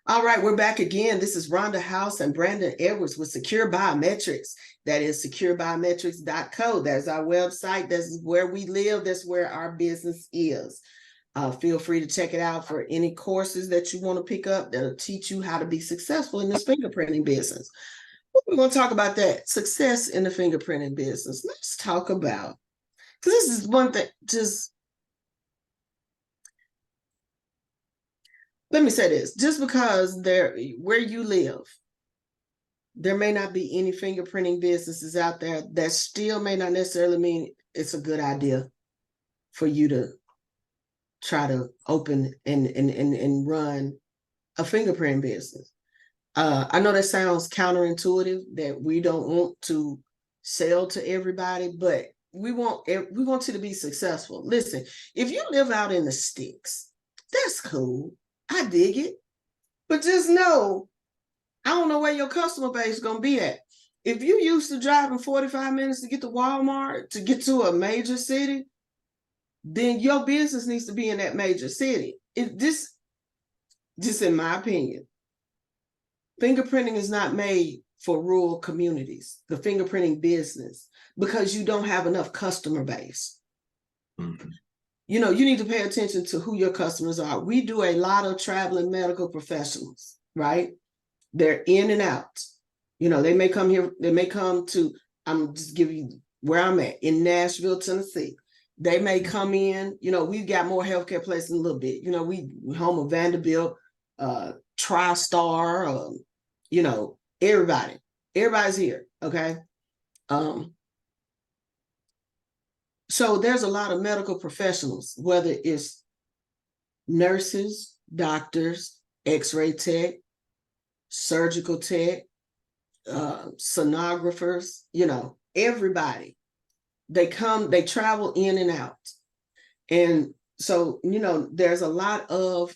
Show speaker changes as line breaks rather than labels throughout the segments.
All right, we're back again. This is Rhonda House and Brandon Edwards with Secure Biometrics. That is securebiometrics.co. That's our website. That's where we live. That's where our business is. Feel free to check it out for any courses that you want to pick up that'll teach you how to be successful in this fingerprinting business. We're going to talk about that success in the fingerprinting business. Let's talk about, because this is one thing, just let me say this, just because where you live, there may not be any fingerprinting businesses out there, that still may not necessarily mean it's a good idea for you to try to open and run a fingerprint business. I know that sounds counterintuitive, that we don't want to sell to everybody, but we want you to be successful. Listen, if you live out in the sticks, that's cool. I dig it. But just know, I don't know where your customer base is going to be at. If you used to driving 45 minutes to get to Walmart, to get to a major city, then your business needs to be in that major city. Just in my opinion, fingerprinting is not made for rural communities, the fingerprinting business, because you don't have enough customer base. Mm-hmm. You need to pay attention to who your customers are. We do a lot of traveling medical professionals, right? They're in and out. They may come here, they may come to, I'm just giving you where I'm at, in Nashville, Tennessee. They may come in, we've got more healthcare places in a little bit. We home of Vanderbilt, TriStar, everybody's here, okay? So there's a lot of medical professionals, whether it's nurses, doctors, x-ray tech, surgical tech, sonographers, everybody. They travel in and out. And so, there's a lot of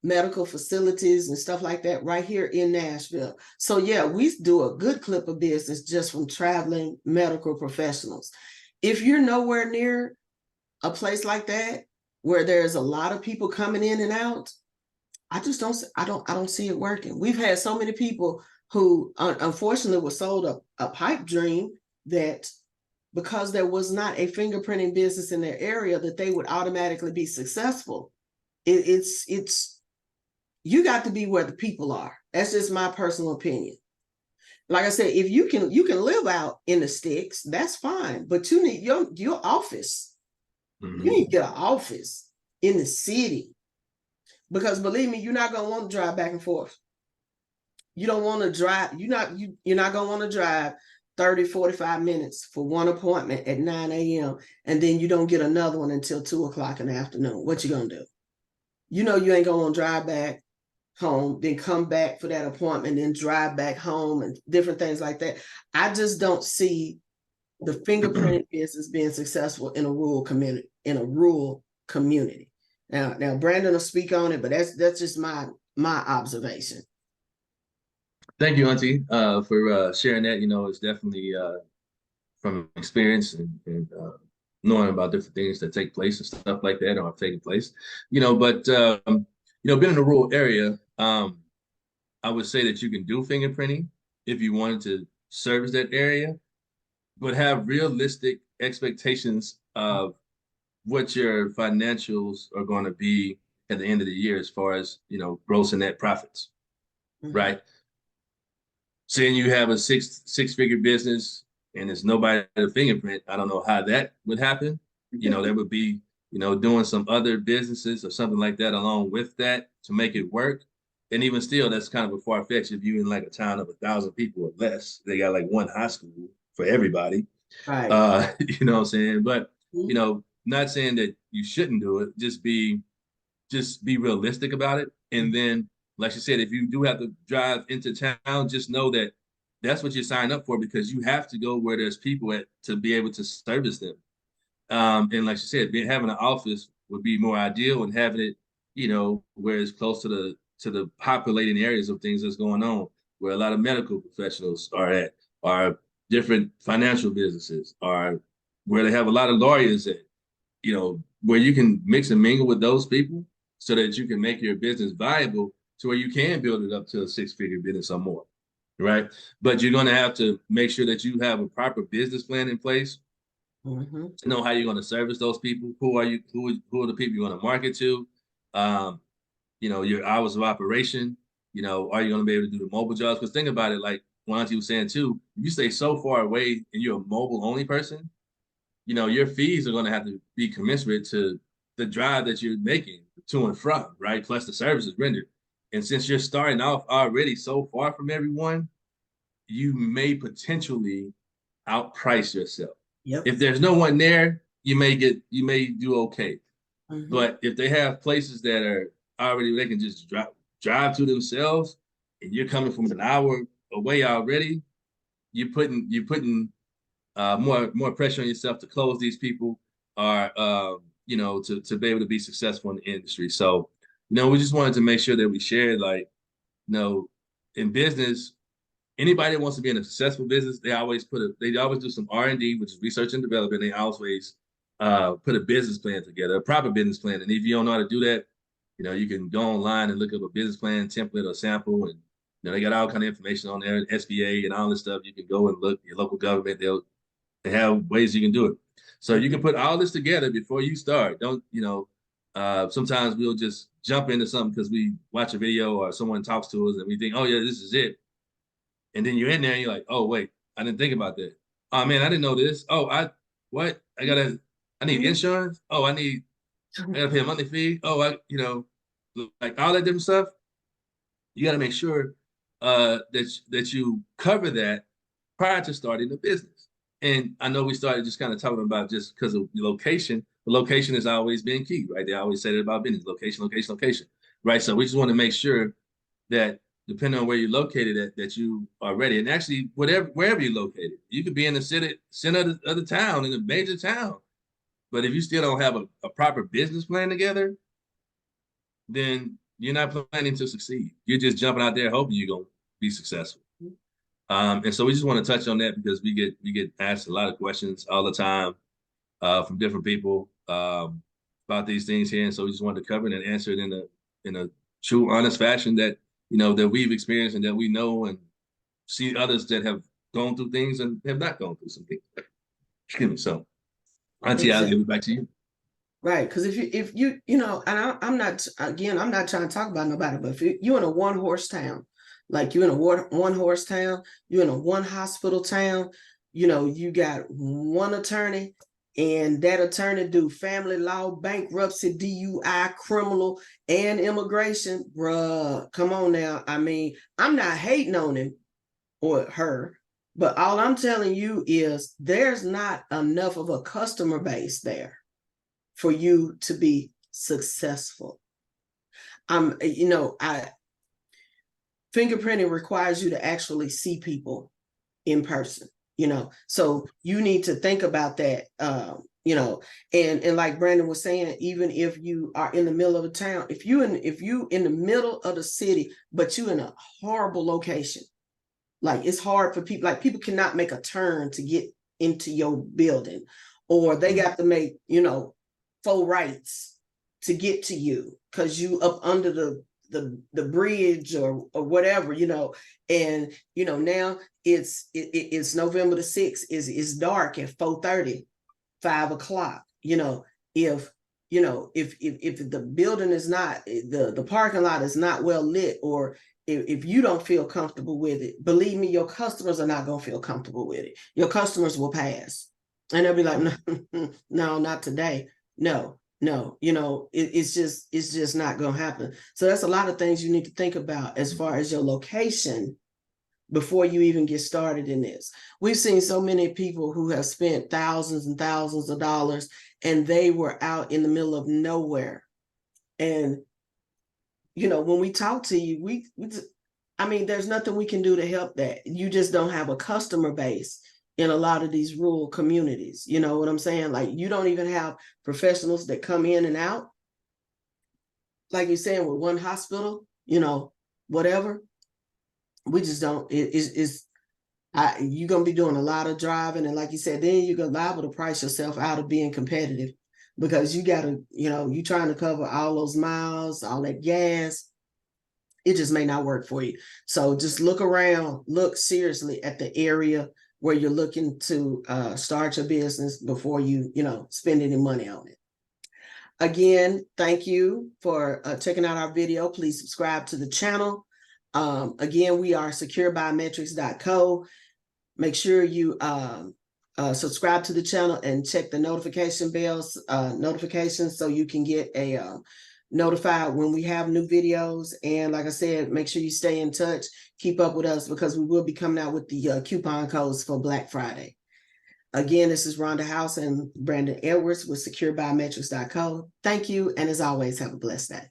medical facilities and stuff like that right here in Nashville. So yeah, we do a good clip of business just from traveling medical professionals. If you're nowhere near a place like that, where there's a lot of people coming in and out, I don't see it working. We've had so many people who unfortunately were sold a pipe dream that because there was not a fingerprinting business in their area, that they would automatically be successful. It's you got to be where the people are. That's just my personal opinion. Like I said, if you can live out in the sticks, that's fine. But you need your office. Mm-hmm. You need to get an office in the city. Because believe me, you're not going to want to drive back and forth. You don't want to drive. You're not going to want to drive 30, 45 minutes for one appointment at 9 a.m. and then you don't get another one until 2 o'clock in the afternoon. What you going to do? You ain't going to want to drive back home, then come back for that appointment, then drive back home and different things like that. I just don't see the fingerprinting business being successful in a rural community. Now Brandon will speak on it, but that's just my observation.
Thank you, Auntie, for sharing that. It's definitely from experience and knowing about different things that take place and stuff like that or have taken place. But being in a rural area, I would say that you can do fingerprinting if you wanted to service that area, but have realistic expectations of what your financials are going to be at the end of the year as far as, gross and net profits, mm-hmm. Right? Saying you have a six-figure business and there's nobody to fingerprint, I don't know how that would happen. Mm-hmm. There would be, doing some other businesses or something like that along with that to make it work. And even still, that's kind of a far-fetched. If you're in like a town of 1,000 people or less, they got like one high school for everybody.
Right.
You know what I'm saying? But, not saying that you shouldn't do it, just be realistic about it. And then, like you said, if you do have to drive into town, just know that that's what you sign up for, because you have to go where there's people at to be able to service them. And like you said, having an office would be more ideal, and having it, where it's close to the populating areas of things that's going on, where a lot of medical professionals are at, or different financial businesses, or where they have a lot of lawyers at, where you can mix and mingle with those people so that you can make your business viable to where you can build it up to a six-figure business or more, right? But you're going to have to make sure that you have a proper business plan in place to know how you're going to service those people. Who are you? Who are the people you're going to market to? Um, your hours of operation. Are you going to be able to do the mobile jobs? Because think about it, like Juanti was saying too, if you stay so far away and you're a mobile only person, your fees are going to have to be commensurate to the drive that you're making to and from, right? Plus the services rendered. And since you're starting off already so far from everyone, you may potentially outprice yourself.
Yep.
If there's no one there, you may do okay. But if they have places that are already, they can just drive to themselves, and you're coming from an hour away already, you're putting more pressure on yourself to close these people, or to be able to be successful in the industry. So, we just wanted to make sure that we shared, like, in business, anybody that wants to be in a successful business, they always do some R&D, which is research and development. They always put a business plan together, a proper business plan. And if you don't know how to do that, you can go online and look up a business plan template or sample, and they got all kind of information on there, SBA and all this stuff. You can go and look your local government. They have ways you can do it. So you can put all this together before you start. Don't sometimes we'll just jump into something because we watch a video or someone talks to us and we think, oh yeah, this is it. And then you're in there and you're like, oh wait, I didn't think about that. Oh man, I didn't know this. Oh, I need insurance. Oh, I gotta pay a monthly fee. Oh, like all that different stuff. You gotta make sure that you cover that prior to starting the business. And I know we started just kind of talking about just because of the location. The location has always been key, right? They always say that about business: location, location, location, right? So we just want to make sure that depending on where you're located at, that you are ready. And actually, wherever you're located, you could be in the center of the town, in a major town. But if you still don't have a proper business plan together, then you're not planning to succeed. You're just jumping out there hoping you're gonna be successful. And so we just want to touch on that because we get asked a lot of questions all the time from different people about these things here. And so we just wanted to cover it and answer it in a true, honest fashion that that we've experienced and that we know, and see others that have gone through things and have not gone through some things. Excuse me. So, Auntie, I'll give it back to you.
Right, because if you and I'm not trying to talk about nobody, but if you're in a one horse town, like you're in a one horse town, you're in a one hospital town, you got one attorney, and that attorney do family law, bankruptcy, DUI, criminal, and immigration. Bruh, come on now. I mean, I'm not hating on him or her, but all I'm telling you is there's not enough of a customer base there for you to be successful. Fingerprinting requires you to actually see people in person, so you need to think about that, and like Brandon was saying, even if you are in the middle of a town, if you in the middle of the city, but you in a horrible location, like it's hard for people, like people cannot make a turn to get into your building, or they got to make, 4 rights to get to you because you up under the bridge or whatever, and now it's November the 6th, it's dark at 4:30, 5 o'clock. If the building is not, the parking lot is not well lit, or if you don't feel comfortable with it, believe me, your customers are not going to feel comfortable with it. Your customers will pass and they'll be like, no, not today. No, it's just not going to happen. So that's a lot of things you need to think about as far as your location before you even get started in this. We've seen so many people who have spent thousands and thousands of dollars and they were out in the middle of nowhere. And, when we talk to you, there's nothing we can do to help that. You just don't have a customer base in a lot of these rural communities. You know what I'm saying? Like, you don't even have professionals that come in and out. Like you're saying, with one hospital, whatever. We just don't, you're going to be doing a lot of driving. And like you said, then you're going to liable to price yourself out of being competitive, because you got to, you're trying to cover all those miles, all that gas. it just may not work for you. So just look around, look seriously at the area where you're looking to start your business before you spend any money on it. Again, thank you for checking out our video. Please subscribe to the channel. Again, we are securebiometrics.co. Make sure you subscribe to the channel and check the notification bells, notifications, so you can get notified when we have new videos. And like I said, make sure you stay in touch, keep up with us, because we will be coming out with the coupon codes for Black Friday. Again, this is Rhonda House and Brandon Edwards with securebiometrics.co. Thank you, and as always, have a blessed day.